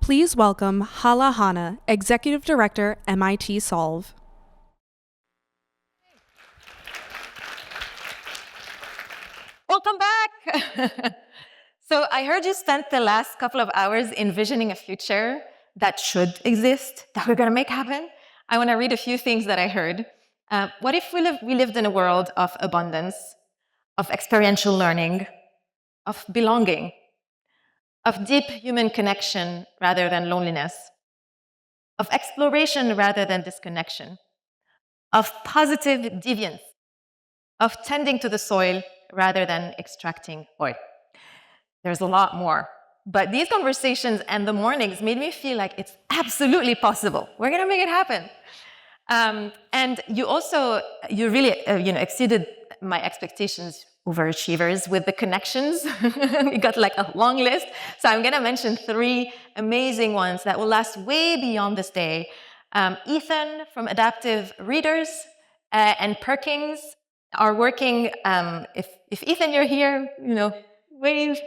Please welcome Hala Hanna, Executive Director, MIT Solve. Welcome back. So I heard you spent the last couple of hours envisioning a future that should exist, that we're going to make happen. I want to read a few things that I heard. What if we lived in a world of abundance, of experiential learning, of belonging, of deep human connection rather than loneliness, of exploration rather than disconnection, of positive deviance, of tending to the soil rather than extracting oil? There's a lot more. But these conversations and the mornings made me feel like it's absolutely possible. We're going to make it happen. And you really exceeded my expectations, overachievers, with the connections. You got like a long list. So I'm going to mention 3 amazing ones that will last way beyond this day. Ethan from Adaptive Readers and Perkins are working. If Ethan, you're here, wave.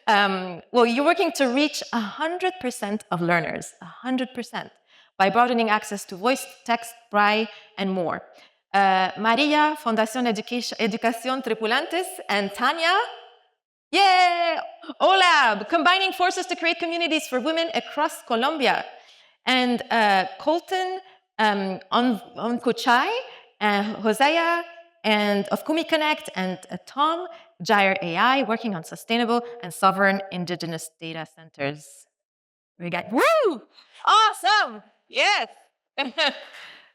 Well, you're working to reach 100% of learners, 100%, by broadening access to voice, text, braille, and more. Maria, Fundación Educación Tripulantes, and Tanya, OLAB, combining forces to create communities for women across Colombia. And Colton Onkuchai, Hosea, and of Kumi Connect, and Tom, Gyre AI, working on sustainable and sovereign indigenous data centers. We got, woo! Awesome! Yes!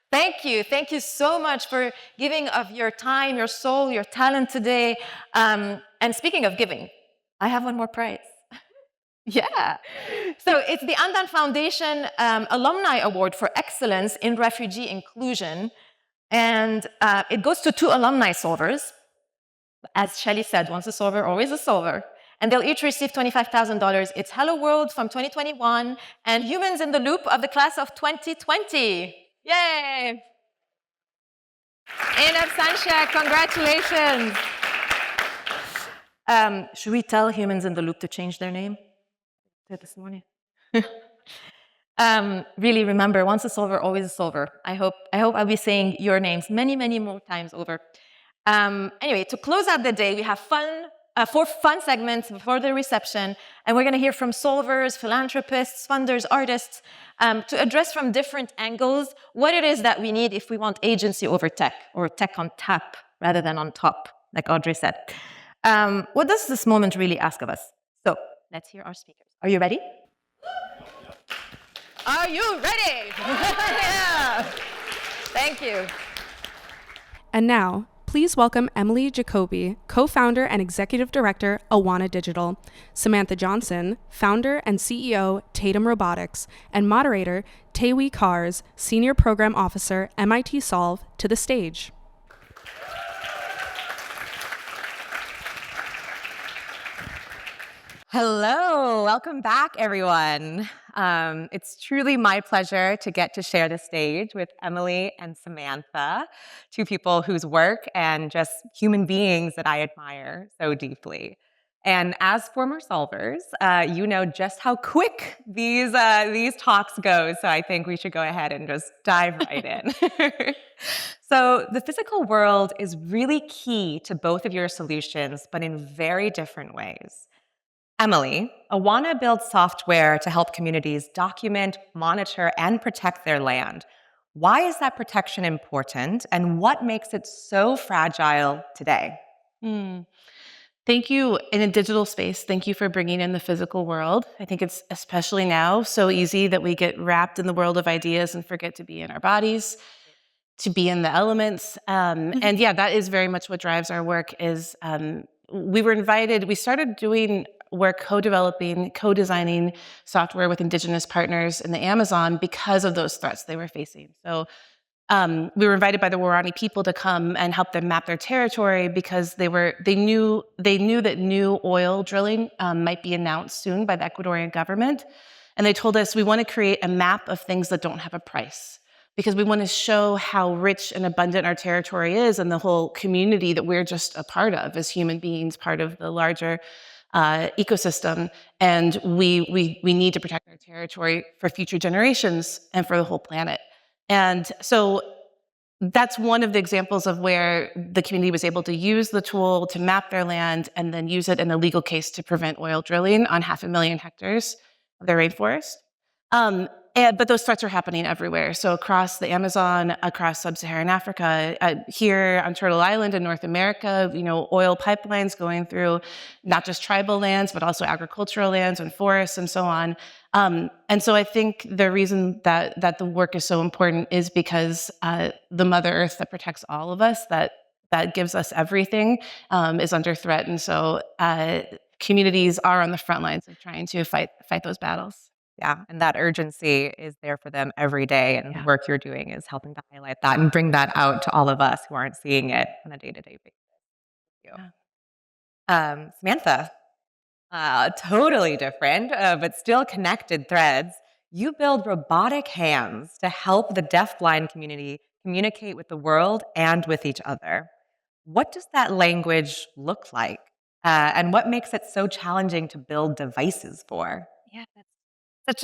Thank you. Thank you so much for giving of your time, your soul, your talent today. And speaking of giving, I have one more prize. Yeah. So it's the Andan Foundation Alumni Award for Excellence in Refugee Inclusion. And it goes to 2 alumni solvers. As Shelley said, once a solver, always a solver. And they'll each receive $25,000. It's Hello World from 2021 and Humans in the Loop of the class of 2020. Yay! In absentia, congratulations. Should we tell Humans in the Loop to change their name? This morning. Really remember, once a solver, always a solver. I hope I'll be saying your names many, many more times over. Anyway, to close out the day, we have 4 fun segments before the reception, and we're going to hear from solvers, philanthropists, funders, artists, to address from different angles what it is that we need if we want agency over tech, or tech on tap rather than on top, like Audrey said. What does this moment really ask of us? So let's hear our speakers. Are you ready? Are you ready? Yeah. Thank you. And now, please welcome Emily Jacoby, co-founder and executive director, Awana Digital, Samantha Johnson, founder and CEO, Tatum Robotics, and moderator, Taewi Kars, senior program officer, MIT Solve, to the stage. Hello, welcome back, everyone. It's truly my pleasure to get to share the stage with Emily and Samantha, 2 people whose work and just human beings that I admire so deeply. And as former solvers, you know just how quick these talks go, so I think we should go ahead and just dive right in. So the physical world is really key to both of your solutions, but in very different ways. Emily, Awana builds software to help communities document, monitor, and protect their land. Why is that protection important, and what makes it so fragile today? Thank you. In a digital space, thank you for bringing in the physical world. I think it's especially now so easy that we get wrapped in the world of ideas and forget to be in our bodies, to be in the elements. And yeah, that is very much what drives our work. We started doing work co-developing, co-designing software with indigenous partners in the Amazon because of those threats they were facing. So we were invited by the Warani people to come and help them map their territory because they knew that new oil drilling might be announced soon by the Ecuadorian government. And they told us, we want to create a map of things that don't have a price, because we want to show how rich and abundant our territory is and the whole community that we're just a part of as human beings, part of the larger ecosystem, and we need to protect our territory for future generations and for the whole planet. And so that's one of the examples of where the community was able to use the tool to map their land and then use it in a legal case to prevent oil drilling on 500,000 hectares of their rainforest. But those threats are happening everywhere. So across the Amazon, across sub-Saharan Africa, here on Turtle Island in North America, oil pipelines going through not just tribal lands, but also agricultural lands and forests and so on. And so I think the reason that the work is so important is because the Mother Earth that protects all of us, that gives us everything, is under threat. And so communities are on the front lines of trying to fight those battles. Yeah, and that urgency is there for them every day, and the work you're doing is helping to highlight that and bring that out to all of us who aren't seeing it on a day-to-day basis. Thank you. Samantha, totally different, but still connected threads. You build robotic hands to help the deafblind community communicate with the world and with each other. What does that language look like? And what makes it so challenging to build devices for? Yeah,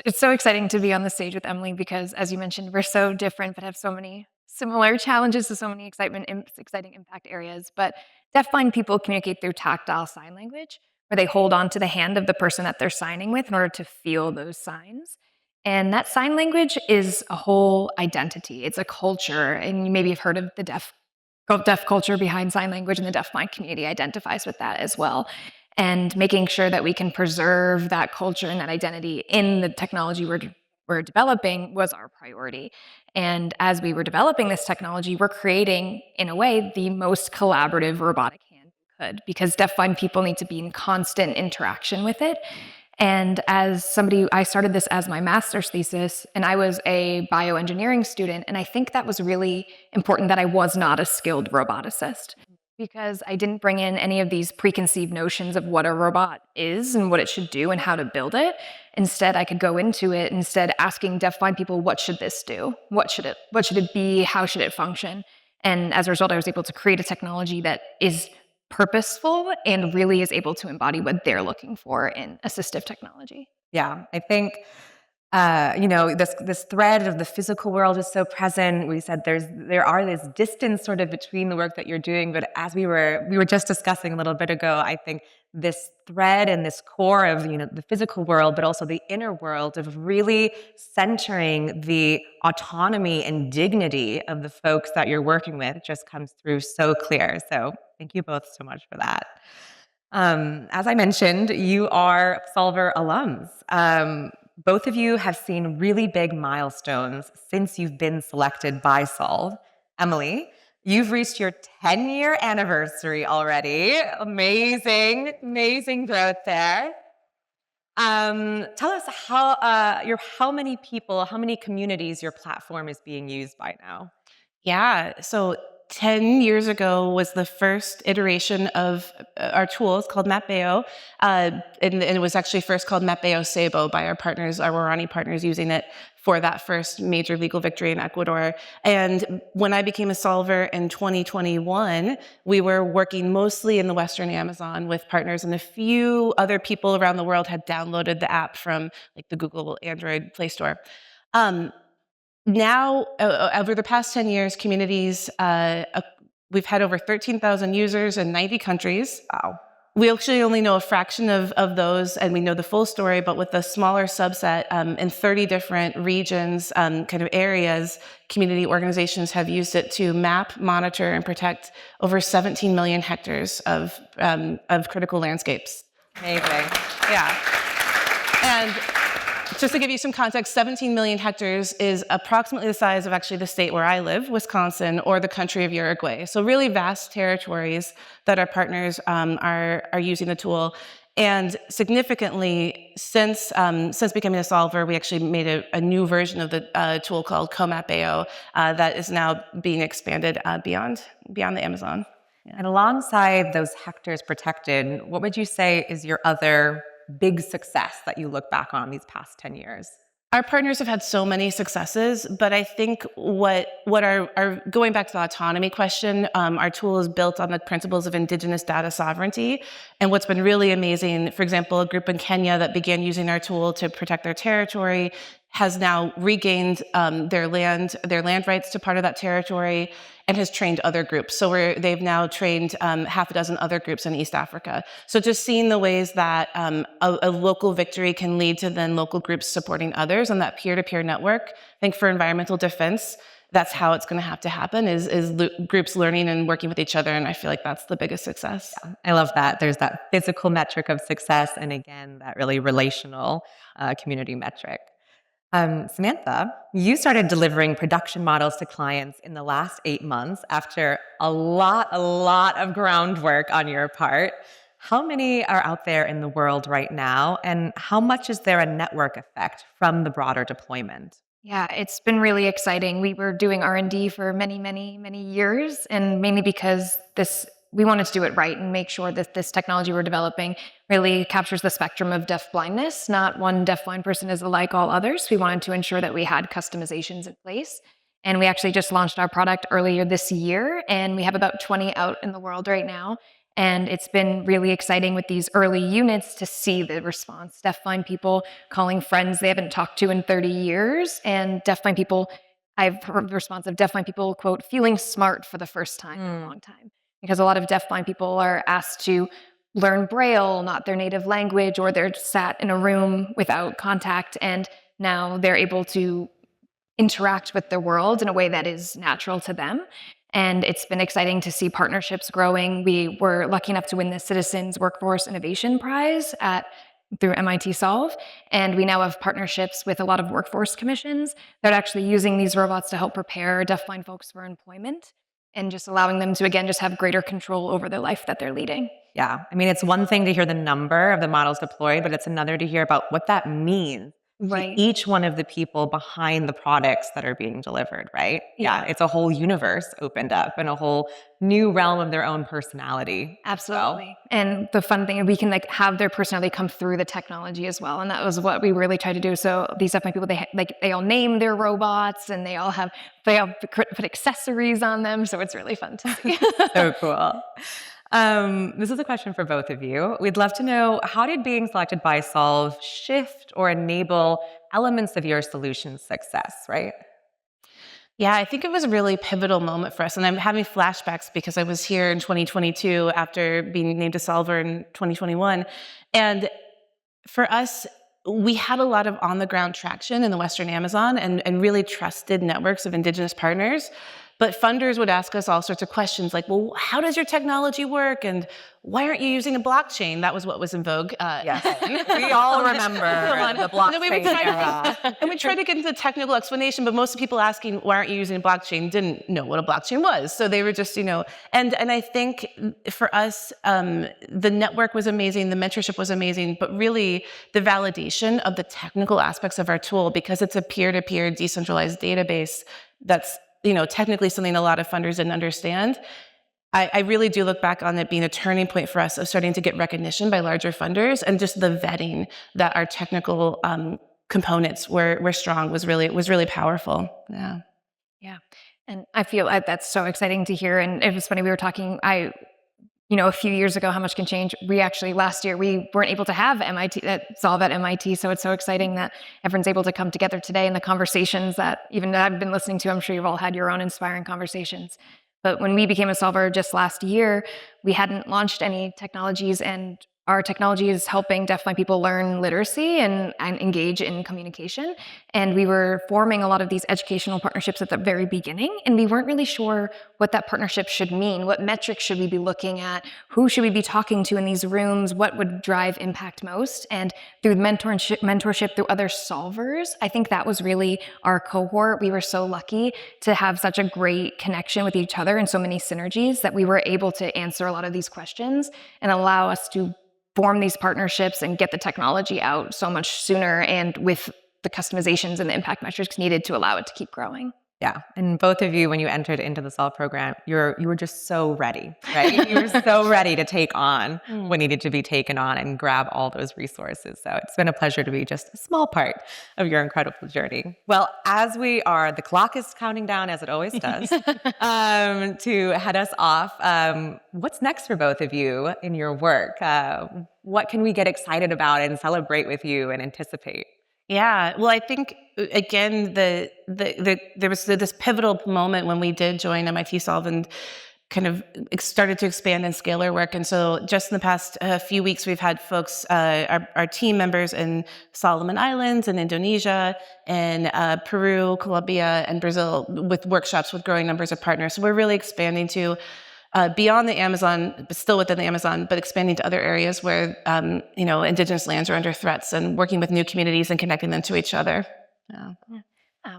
it's so exciting to be on the stage with Emily because, as you mentioned, we're so different but have so many similar challenges to so many exciting impact areas. But deafblind people communicate through tactile sign language, where they hold on to the hand of the person that they're signing with in order to feel those signs. And that sign language is a whole identity. It's a culture, and you maybe have heard of the deaf culture behind sign language, and the deafblind community identifies with that as well. And making sure that we can preserve that culture and that identity in the technology we're developing was our priority. And as we were developing this technology, we're creating, in a way, the most collaborative robotic hand we could, because deafblind people need to be in constant interaction with it. And as somebody, I started this as my master's thesis, and I was a bioengineering student, and I think that was really important that I was not a skilled roboticist, because I didn't bring in any of these preconceived notions of what a robot is and what it should do and how to build it. Instead, I could go into it asking deafblind people, what should this do? What should it be? How should it function? And as a result, I was able to create a technology that is purposeful and really is able to embody what they're looking for in assistive technology. Yeah, I think this thread of the physical world is so present. We said there are this distance sort of between the work that you're doing, but as we were just discussing a little bit ago, I think this thread and this core of the physical world, but also the inner world of really centering the autonomy and dignity of the folks that you're working with just comes through so clear. So thank you both so much for that. As I mentioned, you are Solver alums. Both of you have seen really big milestones since you've been selected by Solve. Emily, you've reached your 10-year anniversary already. Amazing growth there. Tell us how many people, how many communities your platform is being used by now. Yeah, so 10 years ago was the first iteration of our tool. It's called MapBeo. And it was actually first called MapBeo Sabo by our Warani partners using it for that first major legal victory in Ecuador. And when I became a solver in 2021, we were working mostly in the Western Amazon with partners, and a few other people around the world had downloaded the app from like the Google Android Play Store. Now, over the past 10 years, communities, we've had over 13,000 users in 90 countries. Wow. We actually only know a fraction of those, and we know the full story, but with a smaller subset in 30 different regions, kind of areas, community organizations have used it to map, monitor, and protect over 17 million hectares of critical landscapes. Amazing. Yeah. And just to give you some context, 17 million hectares is approximately the size of actually the state where I live, Wisconsin, or the country of Uruguay. So really vast territories that our partners are using the tool. And significantly, since becoming a solver, we actually made a new version of the tool called CoMapBeo that is now being expanded beyond the Amazon. Yeah. And alongside those hectares protected, what would you say is your other big success that you look back on these past 10 years? Our partners have had so many successes, but I think what our going back to the autonomy question, our tool is built on the principles of indigenous data sovereignty. And what's been really amazing, for example, a group in Kenya that began using our tool to protect their territory has now regained their land rights to part of that territory and has trained other groups. So they've now trained half a dozen other groups in East Africa. So just seeing the ways that a local victory can lead to then local groups supporting others on that peer-to-peer network. I think for environmental defense, that's how it's going to have to happen is groups learning and working with each other. And I feel like that's the biggest success. Yeah, I love that. There's that physical metric of success. And again, that really relational community metric. Samantha, you started delivering production models to clients in the last 8 months after a lot of groundwork on your part. How many are out there in the world right now, and how much is there a network effect from the broader deployment? Yeah, it's been really exciting. We were doing R&D for many, many, many years, and mainly because we wanted to do it right and make sure that this technology we're developing really captures the spectrum of deafblindness. Not one deafblind person is like all others. We wanted to ensure that we had customizations in place. And we actually just launched our product earlier this year, and we have about 20 out in the world right now. And it's been really exciting with these early units to see the response. Deafblind people calling friends they haven't talked to in 30 years, and deafblind people, I've heard the response of deafblind people, quote, feeling smart for the first time in a long time. Because a lot of deafblind people are asked to learn Braille, not their native language, or they're sat in a room without contact, and now they're able to interact with the world in a way that is natural to them. And it's been exciting to see partnerships growing. We were lucky enough to win the Citizens Workforce Innovation Prize through MIT Solve. And we now have partnerships with a lot of workforce commissions that are actually using these robots to help prepare deafblind folks for employment and just allowing them to, again, just have greater control over the life that they're leading. Yeah, I mean, it's one thing to hear the number of the models deployed, but it's another to hear about what that means. Right. Each one of the people behind the products that are being delivered, right? Yeah. It's a whole universe opened up and a whole new realm of their own personality. Absolutely. And the fun thing, we can have their personality come through the technology as well. And that was what we really tried to do. So these deafblind people, they all name their robots, and they all put accessories on them. So it's really fun to see. So cool. This is a question for both of you. We'd love to know, how did being selected by Solve shift or enable elements of your solution's success, right? Yeah, I think it was a really pivotal moment for us. And I'm having flashbacks because I was here in 2022 after being named a Solver in 2021. And for us, we had a lot of on-the-ground traction in the Western Amazon and really trusted networks of indigenous partners. But funders would ask us all sorts of questions like, well, how does your technology work? And why aren't you using a blockchain? That was what was in vogue. Yes, we all remember the blockchain era. And we tried to get into the technical explanation, but most of the people asking, why aren't you using a blockchain, didn't know what a blockchain was. So they were just, and I think for us, the network was amazing, the mentorship was amazing, but really the validation of the technical aspects of our tool, because it's a peer-to-peer decentralized database that's technically something a lot of funders didn't understand. I really do look back on it being a turning point for us of starting to get recognition by larger funders, and just the vetting that our technical components were strong was really powerful. Yeah. Yeah. And I feel that's so exciting to hear. And it was funny, we were talking, a few years ago, how much can change. We actually, last year, we weren't able to have Solve at MIT. So it's so exciting that everyone's able to come together today, and the conversations that even I've been listening to, I'm sure you've all had your own inspiring conversations. But when we became a Solver just last year, we hadn't launched any technologies, and our technology is helping deafblind people learn literacy and engage in communication. And we were forming a lot of these educational partnerships at the very beginning, and we weren't really sure what that partnership should mean. What metrics should we be looking at? Who should we be talking to in these rooms? What would drive impact most? And through mentorship through other solvers, I think that was really our cohort. We were so lucky to have such a great connection with each other and so many synergies that we were able to answer a lot of these questions and allow us to form these partnerships and get the technology out so much sooner, and with the customizations and the impact metrics needed to allow it to keep growing. Yeah. And both of you, when you entered into the SOLVE program, you were just so ready, right? You were so ready to take on what needed to be taken on and grab all those resources. So it's been a pleasure to be just a small part of your incredible journey. Well, the clock is counting down as it always does, to head us off. What's next for both of you in your work? What can we get excited about and celebrate with you and anticipate? Yeah, well, I think again, there was this pivotal moment when we did join MIT Solve and kind of started to expand and scale our work. And so, just in the past few weeks, we've had folks, our team members in Solomon Islands and Indonesia, and Peru, Colombia, and Brazil with workshops with growing numbers of partners. So we're really expanding to beyond the Amazon, but still within the Amazon, but expanding to other areas where indigenous lands are under threats, and working with new communities and connecting them to each other. Yeah.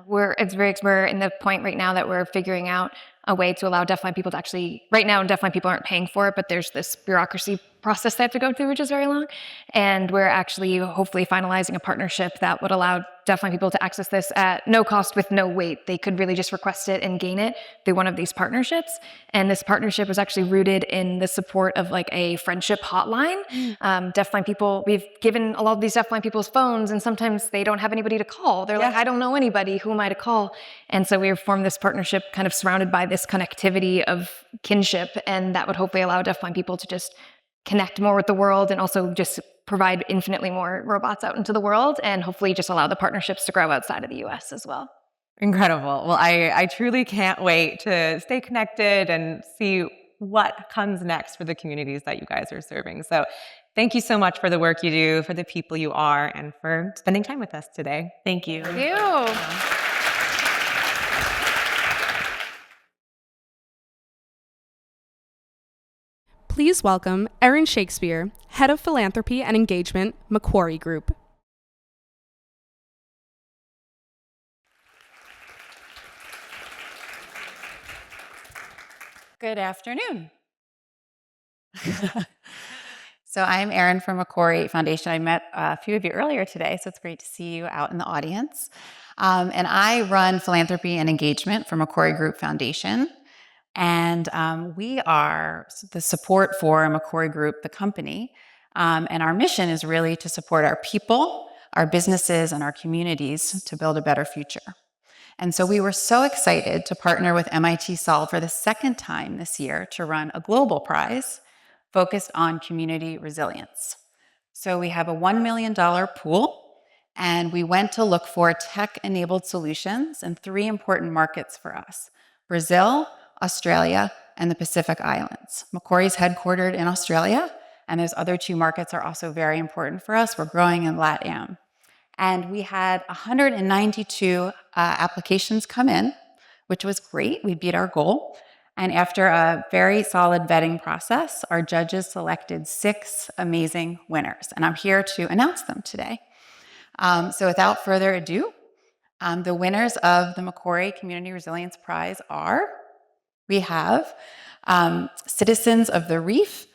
We're in the point right now that we're figuring out a way to allow deafblind people to actually, right now deafblind people aren't paying for it, but there's this bureaucracy process they have to go through, which is very long. And we're actually hopefully finalizing a partnership that would allow deafblind people to access this at no cost with no wait. They could really just request it and gain it through one of these partnerships. And this partnership was actually rooted in the support of like a friendship hotline. Deafblind people, we've given a lot of these deafblind people's phones, and sometimes they don't have anybody to call. They're like, I don't know anybody. Who am I to call? And so we formed this partnership kind of surrounded by this connectivity of kinship, and that would hopefully allow deafblind people to just connect more with the world, and also just provide infinitely more robots out into the world, and hopefully just allow the partnerships to grow outside of the US as well. Incredible. Well, I truly can't wait to stay connected and see what comes next for the communities that you guys are serving. So thank you so much for the work you do, for the people you are, and for spending time with us today. Thank you. Thank you. Please welcome Erin Shakespeare, Head of Philanthropy and Engagement, Macquarie Group. Good afternoon. So I'm Erin from Macquarie Foundation. I met a few of you earlier today, so it's great to see you out in the audience. And I run philanthropy and engagement for Macquarie Group Foundation. And we are the support for Macquarie Group, the company. And our mission is really to support our people, our businesses, and our communities to build a better future. And so we were so excited to partner with MIT Solve for the second time this year to run a global prize focused on community resilience. So we have a $1 million pool, and we went to look for tech-enabled solutions in 3 important markets for us: Brazil, Australia, and the Pacific Islands. Macquarie is headquartered in Australia, and those other 2 markets are also very important for us. We're growing in LATAM. And we had 192 applications come in, which was great. We beat our goal. And after a very solid vetting process, our judges selected 6 amazing winners. And I'm here to announce them today. So without further ado, the winners of the Macquarie Community Resilience Prize are, we have Citizens of the Reef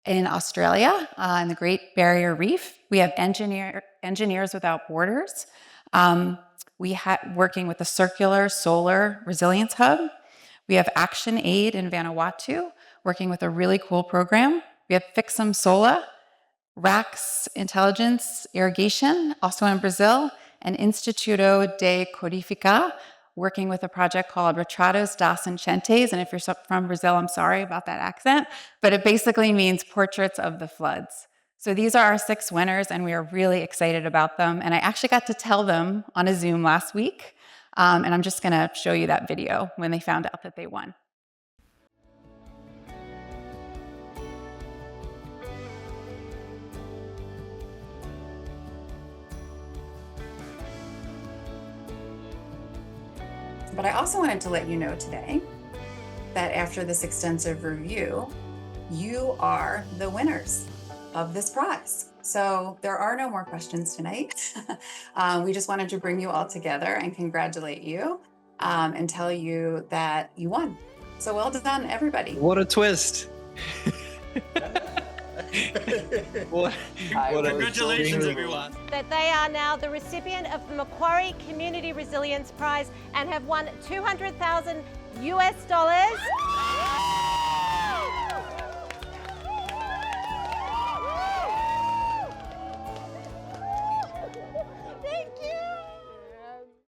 in Australia, in the Great Barrier Reef. We have Engineers Without Borders. Working with the Circular Solar Resilience Hub. We have Action Aid in Vanuatu, working with a really cool program. We have Fixum Sola, RAX Intelligence Irrigation, also in Brazil, and Instituto de Codifica, working with a project called Retratos das Enchentes. And if you're from Brazil, I'm sorry about that accent, but it basically means portraits of the floods. So these are our 6 winners, and we are really excited about them. And I actually got to tell them on a Zoom last week. And I'm just going to show you that video when they found out that they won. But I also wanted to let you know today that after this extensive review, you are the winners of this prize. So there are no more questions tonight. We just wanted to bring you all together and congratulate you and tell you that you won. So well done, everybody. What a twist. Congratulations, everyone. That they are now the recipient of the Macquarie Community Resilience Prize and have won $200,000 US.